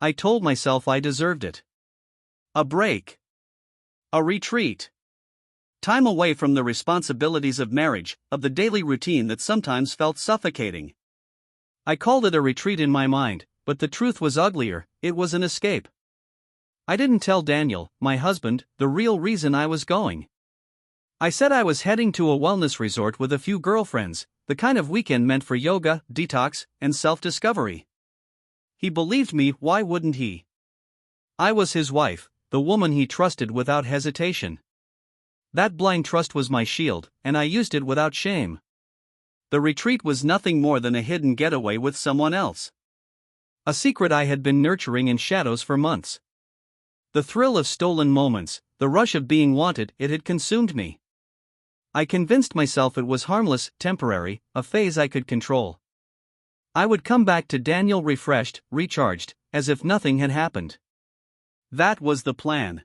I told myself I deserved it. A break. A retreat. Time away from the responsibilities of marriage, of the daily routine that sometimes felt suffocating. I called it a retreat in my mind, but the truth was uglier. It was an escape. I didn't tell Daniel, my husband, the real reason I was going. I said I was heading to a wellness resort with a few girlfriends, the kind of weekend meant for yoga, detox, and self-discovery. He believed me. Why wouldn't he? I was his wife, the woman he trusted without hesitation. That blind trust was my shield, and I used it without shame. The retreat was nothing more than a hidden getaway with someone else. A secret I had been nurturing in shadows for months. The thrill of stolen moments, the rush of being wanted, it had consumed me. I convinced myself it was harmless, temporary, a phase I could control. I would come back to Daniel refreshed, recharged, as if nothing had happened. That was the plan.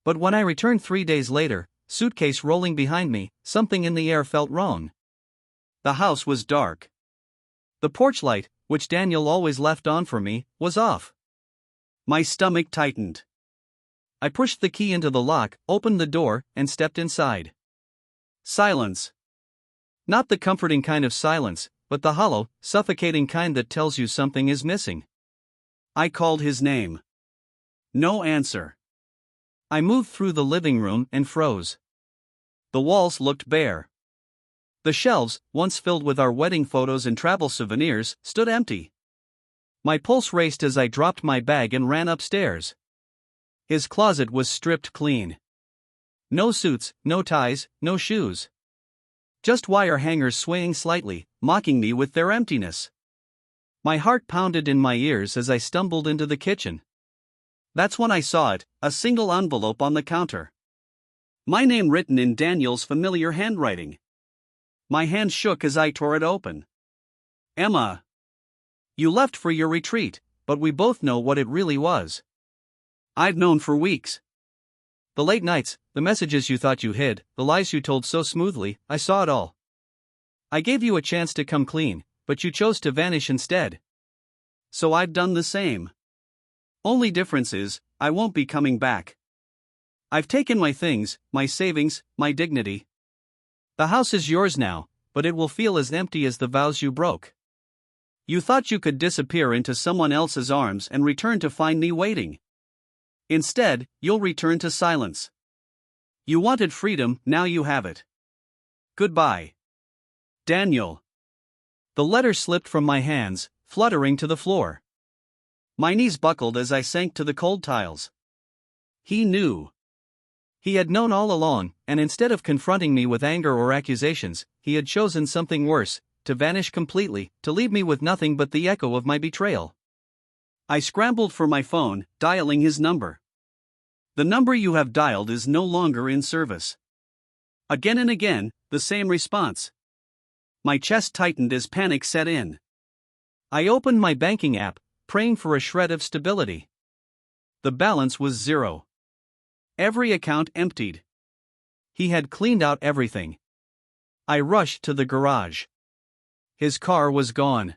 But when I returned 3 days later, suitcase rolling behind me, something in the air felt wrong. The house was dark. The porch light, which Daniel always left on for me, was off. My stomach tightened. I pushed the key into the lock, opened the door, and stepped inside. Silence. Not the comforting kind of silence, but the hollow, suffocating kind that tells you something is missing. I called his name. No answer. I moved through the living room and froze. The walls looked bare. The shelves, once filled with our wedding photos and travel souvenirs, stood empty. My pulse raced as I dropped my bag and ran upstairs. His closet was stripped clean. No suits, no ties, no shoes. Just wire hangers swaying slightly, mocking me with their emptiness. My heart pounded in my ears as I stumbled into the kitchen. That's when I saw it, a single envelope on the counter. My name written in Daniel's familiar handwriting. My hand shook as I tore it open. Emma. You left for your retreat, but we both know what it really was. I'd known for weeks. The late nights, the messages you thought you hid, the lies you told so smoothly, I saw it all. I gave you a chance to come clean, but you chose to vanish instead. So I've done the same. Only difference is, I won't be coming back. I've taken my things, my savings, my dignity. The house is yours now, but it will feel as empty as the vows you broke. You thought you could disappear into someone else's arms and return to find me waiting. Instead, you'll return to silence. You wanted freedom, now you have it. Goodbye. Daniel. The letter slipped from my hands, fluttering to the floor. My knees buckled as I sank to the cold tiles. He knew. He had known all along, and instead of confronting me with anger or accusations, he had chosen something worse, to vanish completely, to leave me with nothing but the echo of my betrayal. I scrambled for my phone, dialing his number. The number you have dialed is no longer in service. Again and again, the same response. My chest tightened as panic set in. I opened my banking app, praying for a shred of stability. The balance was 0. Every account emptied. He had cleaned out everything. I rushed to the garage. His car was gone.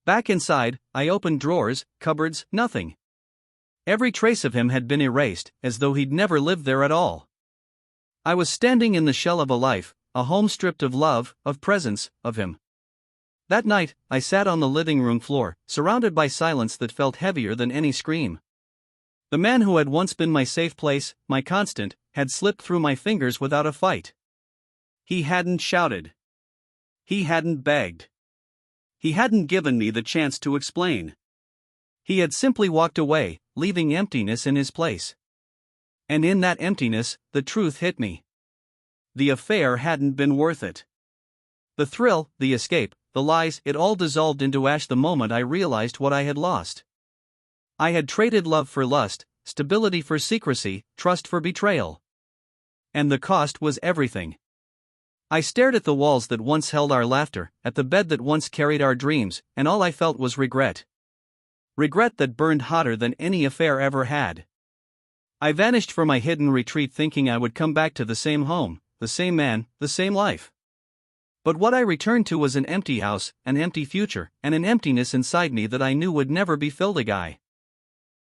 Back inside, I opened drawers, cupboards, nothing. Every trace of him had been erased, as though he'd never lived there at all. I was standing in the shell of a life, a home stripped of love, of presence, of him. That night, I sat on the living room floor, surrounded by silence that felt heavier than any scream. The man who had once been my safe place, my constant, had slipped through my fingers without a fight. He hadn't shouted. He hadn't begged. He hadn't given me the chance to explain. He had simply walked away, leaving emptiness in his place. And in that emptiness, the truth hit me. The affair hadn't been worth it. The thrill, the escape, the lies, it all dissolved into ash the moment I realized what I had lost. I had traded love for lust, stability for secrecy, trust for betrayal. And the cost was everything. I stared at the walls that once held our laughter, at the bed that once carried our dreams, and all I felt was regret. Regret that burned hotter than any affair ever had. I vanished for my hidden retreat thinking I would come back to the same home, the same man, the same life. But what I returned to was an empty house, an empty future, and an emptiness inside me that I knew would never be filled again.